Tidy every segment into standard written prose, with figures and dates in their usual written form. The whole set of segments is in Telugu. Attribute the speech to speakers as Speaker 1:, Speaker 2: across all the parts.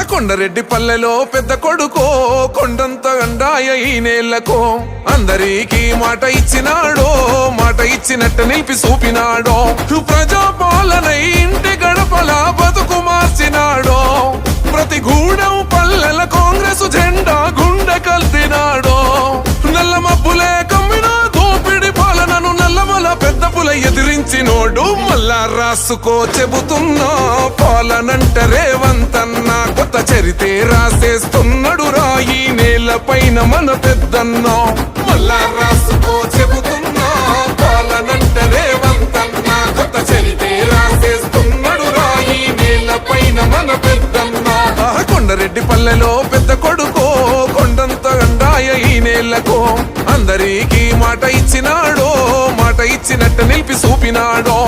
Speaker 1: కొండరెడ్డి పల్లెలో పెద్ద కొడుకో కొండంత అండాయ ఈ నేళ్లకో అందరికీ మాట ఇచ్చినాడో మాట ఇచ్చినట్టు నిలిపి చూపినాడో ప్రజాపాలన ఇంటి గడపల బతుకు మార్చినాడో ప్రతి గూడెం పల్లెల కాంగ్రెస్ జెండా గుండె కల్తినాడో నల్ల మబ్బులే కమ్మిన దోపిడి పాలనను నల్లమల పెద్ద పుల ఎదిరించినోడు మళ్ళా రాసుకో చెబుతున్నా పాలనంట రేవంతన్న కొత్త చరితే రాసేస్తున్నాడు రాయి నేల పైన మన పెద్దన్నా మళ్ళా రాసుకో చెబుతున్నా పాలనంట రేవంతన్న కొత్త చరితే రాసేస్తున్నాడు రాయి నేల పైన మన పెద్దన్నా కొండరెడ్డి పల్లెలో పెద్ద కొడుకో కొండంత అండాయ ఈ నేళ్లకో అందరికీ మాట ఇచ్చినాడో మాట ఇచ్చినట్టు నిలిపి చూపినాడో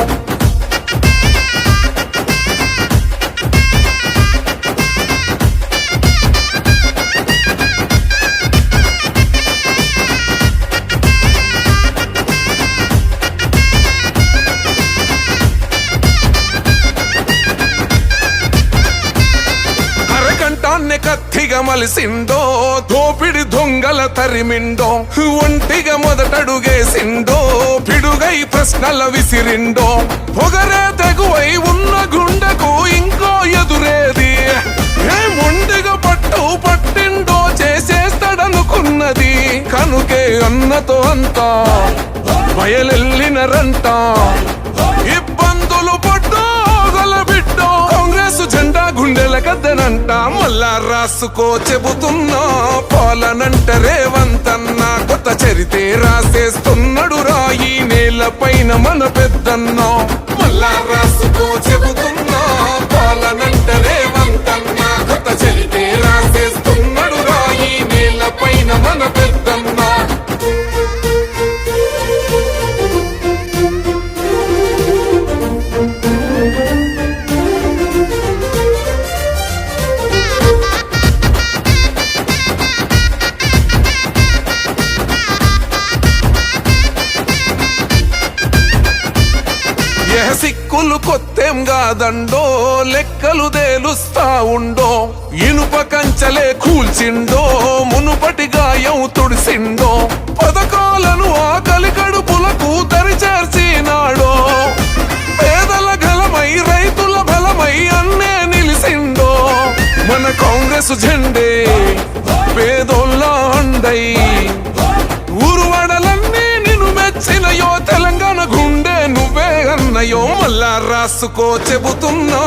Speaker 1: కత్తిగా మలిసిండో దోపిడి దొంగల తరిమిండో ఒంటిగా మొదటడుగేసిండో పిడుగై ప్రశ్నల విసిరిండో పొగరే తెగువై ఉన్న గుండెకు ఇంకో ఎదురేది మొండిగా పట్టు పట్టిండో చేసేస్తాడనుకున్నది కనుకే అన్నతో అంతా బయలెల్లినరంట ఇబ్బందులు పట్టు గొలబిడ్డో కాంగ్రెస్ జెండా గుండెల కద్దనంట మళ్ళా రాసుకో చెబుతున్నా పాలనంట రేవంతన్న కొత్త చరితే రాసేస్తున్నాడు రాయి నేల పైన మన పెద్దన్నా మళ్ళా రాసుకో చెబుతున్నా పాలనంట రేవంతన్న కొత్త చరితే రాసేస్తున్నాడు రాయి నేల పైన మన పెద్దన్నా సిక్కులు కొత్తేం కాదండో లెక్కలు తేలుస్తా ఉండో ఇనుప కంచలే కూల్చిండో మునుపటి గాయం తుడిసిండో పథకాలను ఆకలి కడుపులకు దరిచేర్చినాడో పేదల గలమై రైతుల బలమై అన్నే నిలిసిండో మన కాంగ్రెస్ జెండే పేదోళ్ళ అండై ఊరువడలన్నీ నిన్ను మెచ్చినయో తెలంగాణ గుండె నువ్వే అన్నయో మళ్ళా రాసుకో చెబుతున్నా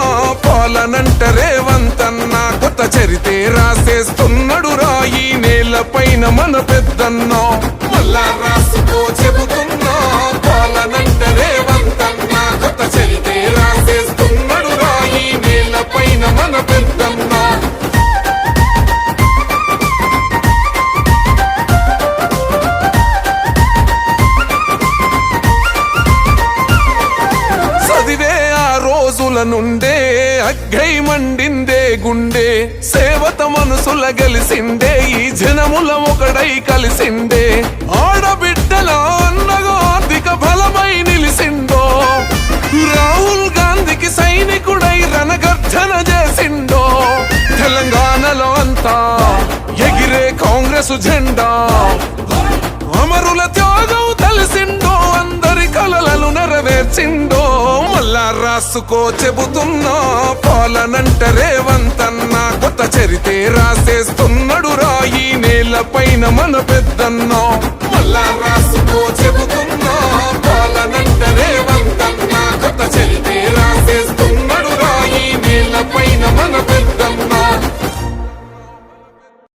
Speaker 1: పాలనంట రేవంతన్న కొత్త చరితే రాసేస్తున్నాడు రాయి నేల పైన మన పెద్దన్నా మళ్ళా రాసుకో చెబుతున్నా పాలనంట రేవంతన్న కొత్త చరితే రాసేస్తున్నాడు రాయి నేల పైన మన పెద్దన్నా నుండే అగ్గై మండిందే గుండె సేవత మనసుల గెలిసిండే ఈ జనముల ఒకడై కలిసిండే ఆడబిడ్డల అన్నగా ఆర్థిక బలమై నిలిసిండో రాహుల్ గాంధీకి సైనికుడై రణగర్జన చేసిండో తెలంగాణలో అంతా ఎగిరే కాంగ్రెస్ జెండా అమరుల త్యాగం తెలిసిండో అందరి కలలను నెరవేర్చిండో మళ్ళా రాసుకో చెబుతున్నా పాలనంట రేవంతన్న కొత్త చరితే రాసేస్తున్నాడు రాయి నేల పైన మన పెద్దన్నా మళ్ళా